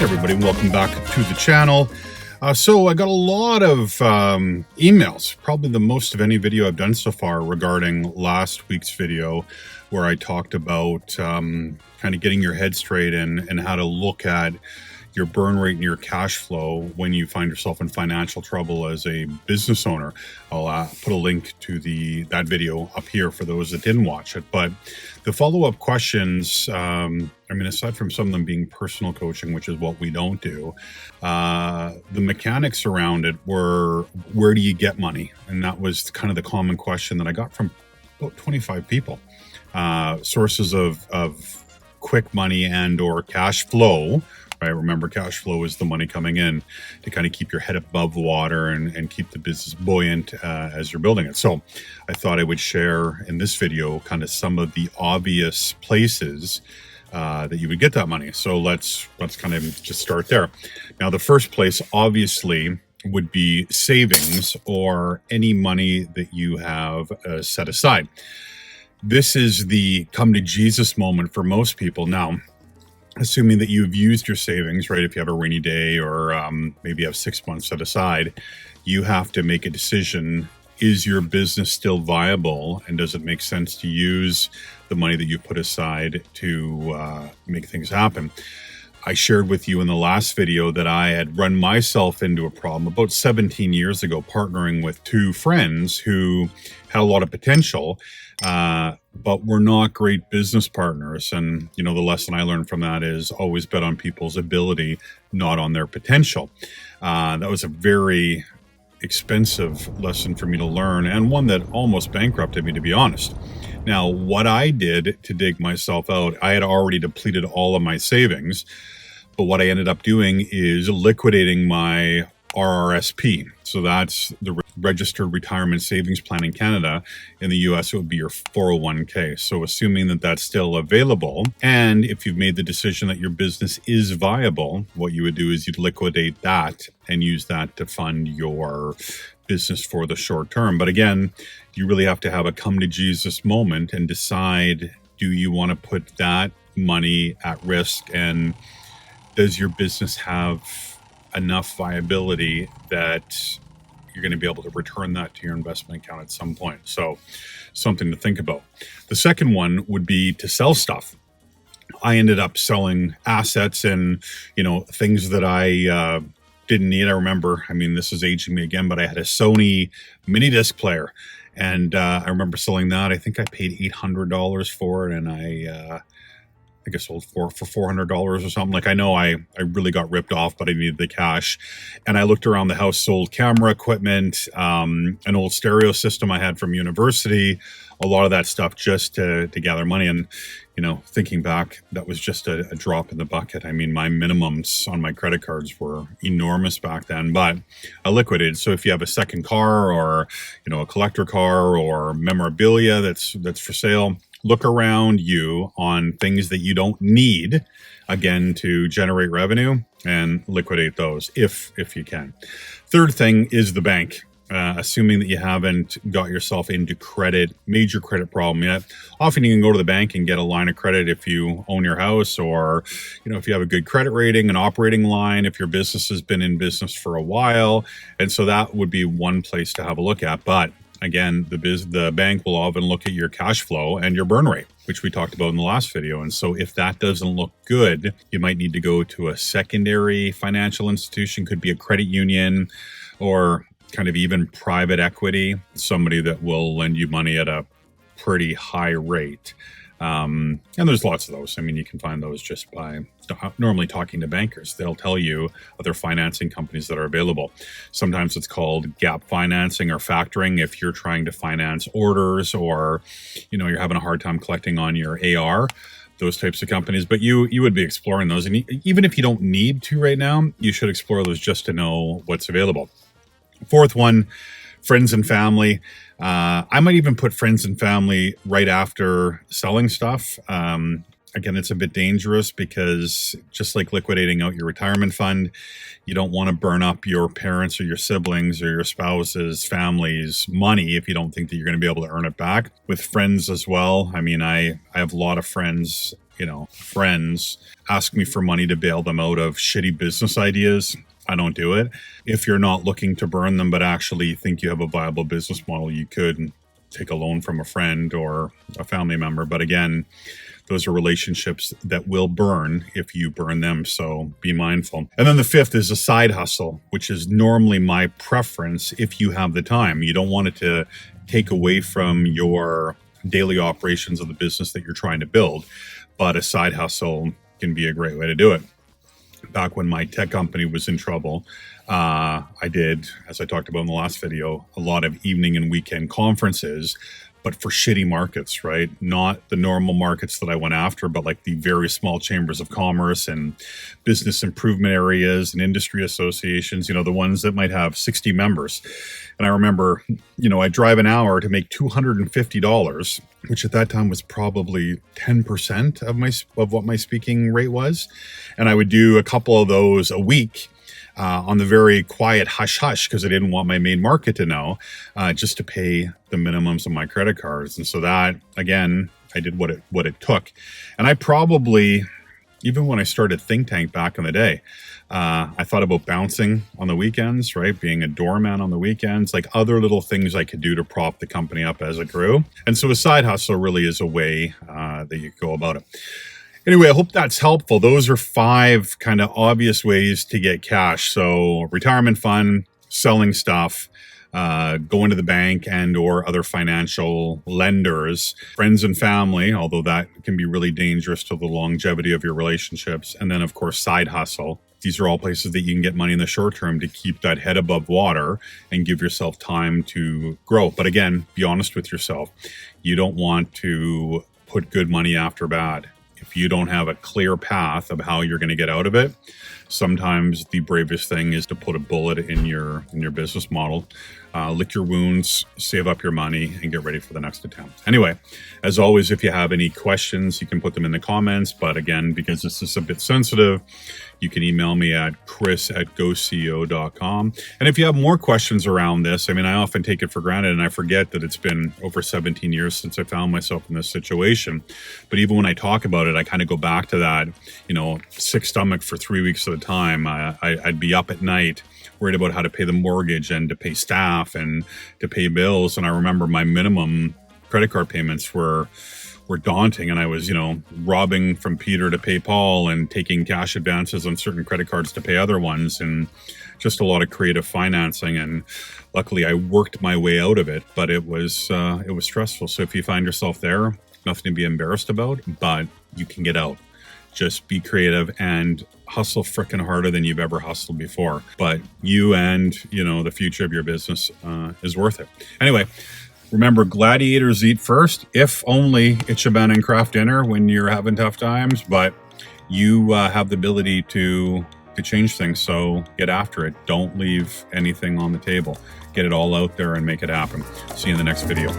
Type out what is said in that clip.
Hey everybody, welcome back to the channel. So I got a lot of emails, probably the most of any video I've done so far regarding last week's video where I talked about kind of getting your head straight and how to look at your burn rate and your cash flow when you find yourself in financial trouble as a business owner. I'll put a link to that video up here for those that didn't watch it. But the follow-up questions, aside from some of them being personal coaching, which is what we don't do, the mechanics around it were, where do you get money? And that was kind of the common question that I got from about 25 people. Sources of quick money and or cash flow. Right? Remember, cash flow is the money coming in to kind of keep your head above water and keep the business buoyant as you're building it. So I thought I would share in this video kind of some of the obvious places that you would get that money. So let's kind of just start there. Now, the first place obviously would be savings or any money that you have set aside. This is the come to Jesus moment for most people. Now, assuming that you've used your savings, right? If you have a rainy day or maybe you have 6 months set aside, you have to make a decision. Is your business still viable? And does it make sense to use the money that you put aside to make things happen? I shared with you in the last video that I had run myself into a problem about 17 years ago, partnering with two friends who had a lot of potential, but were not great business partners. And, you know, the lesson I learned from that is always bet on people's ability, not on their potential. That was a very expensive lesson for me to learn, and one that almost bankrupted me, to be honest. Now, what I did to dig myself out, I had already depleted all of my savings, but what I ended up doing is liquidating my RRSP. So that's the Registered Retirement Savings Plan in Canada. In the US, it would be your 401k. So assuming that that's still available, and if you've made the decision that your business is viable, what you would do is you'd liquidate that and use that to fund your business for the short term. But again, you really have to have a come to Jesus moment and decide, do you want to put that money at risk? And does your business have enough viability that you're going to be able to return that to your investment account at some point? So something to think about. The second one would be to sell stuff. I ended up selling assets and, you know, things that I didn't need. I remember, this is aging me again, but I had a Sony mini disc player, and I remember selling that. I think I paid $800 for it, and I think I sold for $400 or something. Like, I know I really got ripped off, but I needed the cash. And I looked around the house, sold camera equipment, an old stereo system I had from university, a lot of that stuff just to gather money. And, you know, thinking back, that was just a drop in the bucket. My minimums on my credit cards were enormous back then, but I liquidated. So if you have a second car or, you know, a collector car or memorabilia that's for sale, look around you on things that you don't need, again, to generate revenue, and liquidate those if you can. Third thing is the bank. Assuming that you haven't got yourself into major credit problem yet. Often you can go to the bank and get a line of credit if you own your house, or, you know, if you have a good credit rating, an operating line, if your business has been in business for a while. And so that would be one place to have a look at. But again, the bank will often look at your cash flow and your burn rate, which we talked about in the last video. And so if that doesn't look good, you might need to go to a secondary financial institution, could be a credit union, or kind of even private equity, somebody that will lend you money at a pretty high rate. And there's lots of those. You can find those just by normally talking to bankers. They'll tell you other financing companies that are available. Sometimes it's called gap financing or factoring if you're trying to finance orders, or, you know, you're having a hard time collecting on your AR, those types of companies. But you would be exploring those. And even if you don't need to right now, you should explore those just to know what's available. Fourth one, friends and family. I might even put friends and family right after selling stuff. again, it's a bit dangerous because just like liquidating out your retirement fund, you don't want to burn up your parents or your siblings or your spouse's family's money if you don't think that you're going to be able to earn it back. With friends as well. I mean, I have a lot of friends, friends ask me for money to bail them out of shitty business ideas. I don't do it. If you're not looking to burn them, but actually think you have a viable business model, you could take a loan from a friend or a family member. But again, those are relationships that will burn if you burn them. So be mindful. And then the fifth is a side hustle, which is normally my preference if you have the time. You don't want it to take away from your daily operations of the business that you're trying to build. But a side hustle can be a great way to do it. Back when my tech company was in trouble, I did, as I talked about in the last video, a lot of evening and weekend conferences, but for shitty markets, right? Not the normal markets that I went after, but like the very small chambers of commerce and business improvement areas and industry associations, the ones that might have 60 members. And I remember, I drive an hour to make $250, which at that time was probably 10% of what my speaking rate was. And I would do a couple of those a week. On the very quiet hush-hush, because I didn't want my main market to know, just to pay the minimums of my credit cards. And so that, again, I did what it took. And I probably, even when I started Think Tank back in the day, I thought about bouncing on the weekends, right? Being a doorman on the weekends, like other little things I could do to prop the company up as it grew. And so a side hustle really is a way that you go about it. Anyway, I hope that's helpful. Those are 5 kind of obvious ways to get cash. So retirement fund, selling stuff, going to the bank and or other financial lenders, friends and family, although that can be really dangerous to the longevity of your relationships. And then, of course, side hustle. These are all places that you can get money in the short term to keep that head above water and give yourself time to grow. But again, be honest with yourself. You don't want to put good money after bad. If you don't have a clear path of how you're going to get out of it, sometimes the bravest thing is to put a bullet in your business model, lick your wounds, save up your money, and get ready for the next attempt. Anyway, as always, if you have any questions, you can put them in the comments. But again, because this is a bit sensitive, you can email me at chris@goceo.com. And if you have more questions around this, I often take it for granted and I forget that it's been over 17 years since I found myself in this situation. But even when I talk about it, I kind of go back to that, sick stomach for 3 weeks at a time. I'd be up at night worried about how to pay the mortgage and to pay staff and to pay bills. And I remember my minimum credit card payments were daunting. And I was, robbing from Peter to pay Paul and taking cash advances on certain credit cards to pay other ones, and just a lot of creative financing. And luckily I worked my way out of it, but it was stressful. So if you find yourself there, nothing to be embarrassed about, but you can get out. Just be creative and hustle frickin' harder than you've ever hustled before. But you and, the future of your business is worth it. Anyway, remember, gladiators eat first, if only Ichiban and craft dinner when you're having tough times. But you have the ability to change things, so get after it. Don't leave anything on the table. Get it all out there and make it happen. See you in the next video.